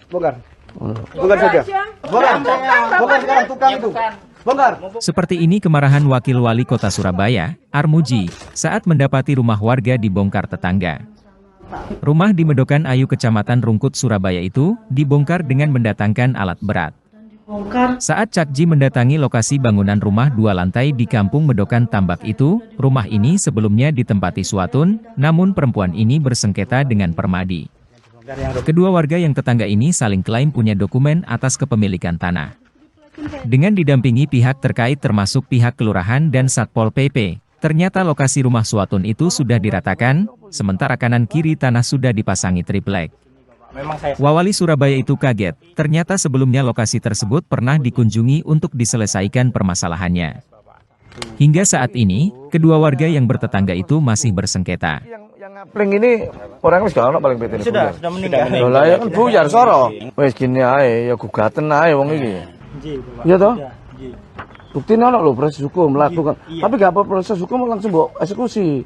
Bongkar. Bongkar saja. Bongkar. Bongkar sekarang tukang itu. Bongkar. Seperti ini kemarahan Wakil Wali Kota Surabaya, Armuji, saat mendapati rumah warga dibongkar tetangga. Rumah di Medokan Ayu Kecamatan Rungkut, Surabaya itu dibongkar dengan mendatangkan alat berat. Saat Cakji mendatangi lokasi bangunan rumah 2 lantai di Kampung Medokan Tambak itu, rumah ini sebelumnya ditempati Suatun, namun perempuan ini bersengketa dengan Permadi. Kedua warga yang tetangga ini saling klaim punya dokumen atas kepemilikan tanah. Dengan didampingi pihak terkait termasuk pihak kelurahan dan Satpol PP, ternyata lokasi rumah Suatun itu sudah diratakan, sementara kanan kiri tanah sudah dipasangi triplek. Wali Surabaya itu kaget, ternyata sebelumnya lokasi tersebut pernah dikunjungi untuk diselesaikan permasalahannya. Hingga saat ini, kedua warga yang bertetangga itu masih bersengketa. Yang ngapling ini orang wis gak ono paling PT Sudah meninggal. Lah ya kan buyar soro. Wis gini ae ya gugaten ae wong iki. Iya toh? Bukti ono lho proses hukum lakukan. Tapi gak apa proses hukum langsung mbok eksekusi.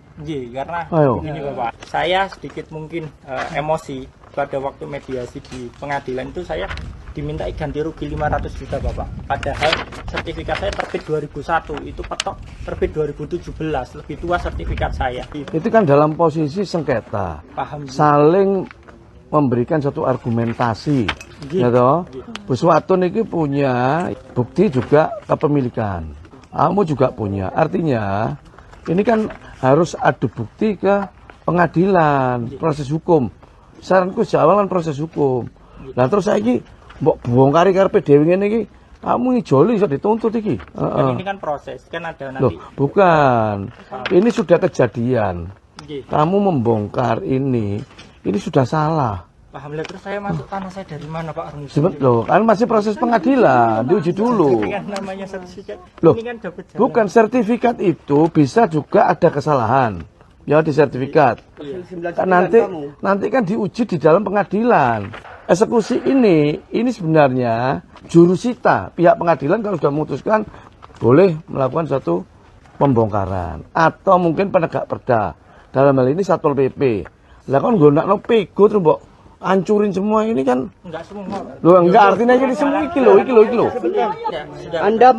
Karena ini Bapak, saya sedikit mungkin emosi pada waktu mediasi di pengadilan itu saya diminta ganti rugi 500 juta Bapak. Padahal sertifikat saya terbit 2001, itu petok terbit 2017, lebih tua sertifikat saya. Itu kan dalam posisi sengketa. Paham. Saling memberikan satu argumentasi. Ya toh? Bu Suatun ini punya bukti juga kepemilikan. Kamu juga punya. Artinya ini kan harus adu bukti ke pengadilan, proses hukum. Saranku jawalan proses hukum. Nah terus saiki mbok bongkari karepe dhewe ngene iki, kamu ngijoli iso dituntut iki. Ini kan proses, kan ada nanti. Loh, bukan. Ini sudah kejadian. Kamu membongkar ini sudah salah. Paham, terus saya masuk tanah saya dari mana Pak? Loh, kan masih proses pengadilan, diuji dulu. Kan namanya sertifikat. Loh, ini kan dapat jalan. bukan sertifikat itu bisa juga ada kesalahan. Ya di sertifikat. Kan nanti kan diuji di dalam pengadilan. Eksekusi ini sebenarnya jurusita. Pihak pengadilan kalau sudah memutuskan boleh melakukan satu pembongkaran atau mungkin penegak perda. Dalam hal ini Satpol PP. Lah kan nggonakno pego terus mbok hancurin semua ini kan enggak semua. Loh enggak, artinya ini semua iki lho. Anda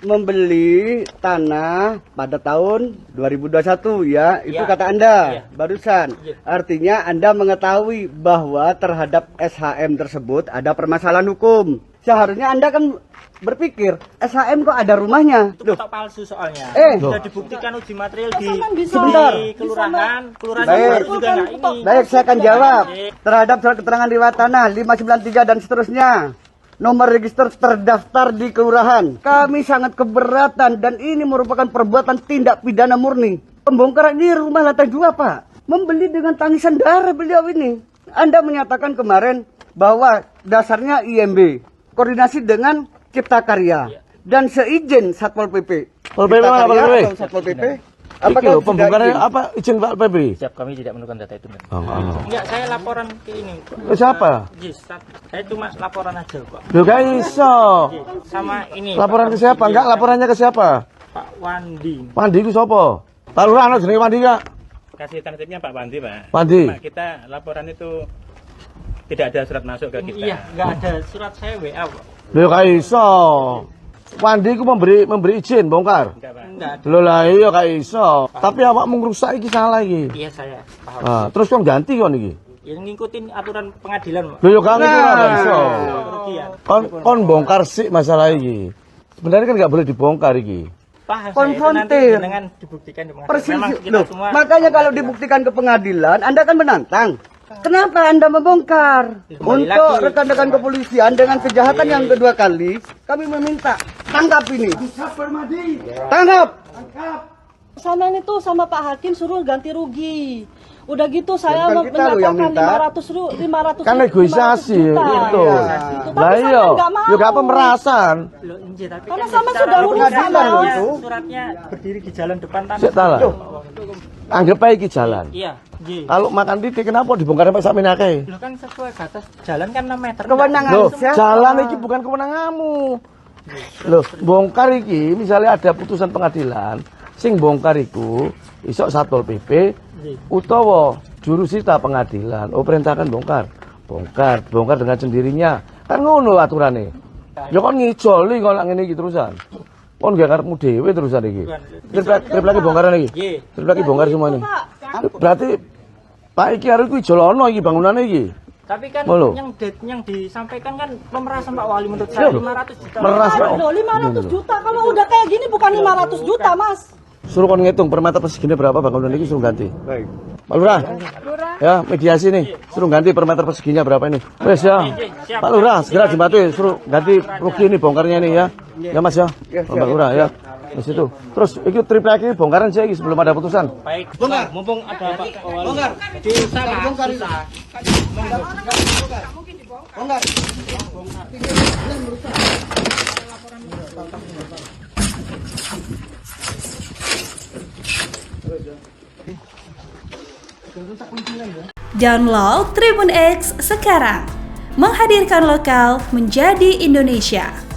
membeli tanah pada tahun 2021 ya, itu kata Anda barusan. Artinya Anda mengetahui bahwa terhadap SHM tersebut ada permasalahan hukum. Seharusnya Anda kan berpikir, SHM kok ada rumahnya? Itu foto palsu soalnya. Sudah dibuktikan uji material di kelurahan baik, juga nah ini. Baik, saya akan jawab. Terhadap surat keterangan riwayat tanah 593 dan seterusnya. Nomor register terdaftar di kelurahan. Kami sangat keberatan dan ini merupakan perbuatan tindak pidana murni. Pembongkaran ini rumah lantai 2, Pak. Membeli dengan tangisan darah beliau ini. Anda menyatakan kemarin bahwa dasarnya IMB. Koordinasi dengan Cipta Karya dan seizin Satpol PP. Satpol PP. Apakah pembongkaran apa izin Pak PP? Siap, kami tidak menemukan data itu. Enggak, saya laporan ke ini. Siapa? Saya cuma laporan aja kok. Loh gak iso. Sama ini. Laporan ke siapa? Enggak, laporannya ke siapa? Pak Wandi. Wandi ku sapa? Pak Lurah ana jenenge Wandi gak? Kasih tanda Pak Wandi, Pak. Wandi. Cuma kita laporan itu tidak ada surat masuk ke kita. Iya, enggak ada surat, saya WA kok. Loh gak iso. Wandi ku memberi izin bongkar. Enggak. Loh lah iya gak iso. Tapi awak ngrusak iki salah iki. Iya, saya paham. Ah, terus kon ganti kon iki. Yang ngikutin aturan pengadilan, Pak. Loh yo gak iso. Kerugian. Kon bongkar sih masalah iki. Sebenarnya kan nggak boleh dibongkar iki. Paham, konfrontir dengan dibuktikan di pengadilan. Persis. Memang kita semua. Makanya kalau dibuktikan ke pengadilan, Anda kan menantang. Kenapa Anda membongkar? Untuk rekan-rekan kepolisian dengan kejahatan yang kedua kali, kami meminta tangkap ini. Tangkap. Sama itu sama Pak Hakim suruh ganti rugi. Udah gitu saya Bukan kita loh yang menyatakan minta. 500 Kan negosiasi itu. Lah iya, yo gak pemerasan. Karena sama sudah rusak itu. Suratnya berdiri di jalan depan tanah. Sik lah. Anggap aja iki jalan. Iya. Kalau makan titik kenapa dibongkar sampai sakmene akeh? Loh kan sesuai batas jalan kan 6 meter. Kewenangan. Loh, jalan iki bukan kewenanganmu. Loh, bongkar iki misalnya ada putusan pengadilan, sing bongkar iku iso Satpol PP utawa jurusita pengadilan. Oh, perintahkan bongkar. bongkar dengan sendirinya. Kan ngono aturannya. Ya kon ngijoli kalau ngene iki terusan. Kon gak karepmu dhewe terusan iki. Trip lagi bongkaran iki. Trip lagi bongkar semua ini. Berarti Pak iki harus ku ijolono iki bangunannya iki. Tapi kan Molo. yang disampaikan kan pemerasan Pak Wali menurut saya 500 juta. Meras Pak. Loh, 500 juta. Kalau udah kayak gini bukan 500 juta, Mas. Suruh kon ngitung per meter perseginya berapa bangunan ini suruh ganti. Baik. Pak Lurah. Ya, mediasi nih. Suruh ganti per meter perseginya berapa ini. Wes ya. Pak Lurah segera dibantu suruh ganti rugi ini bongkarnya ini ya. Ya Mas ya. Pak Lurah ya. Di situ. Terus itu trip lagi bongkaran saya sebelum ada putusan. Baik, bongkar. Mumpung ada Pak Wali. Bongkar. Bongkar. Bongkar. Download Tribun X sekarang, menghadirkan lokal menjadi Indonesia.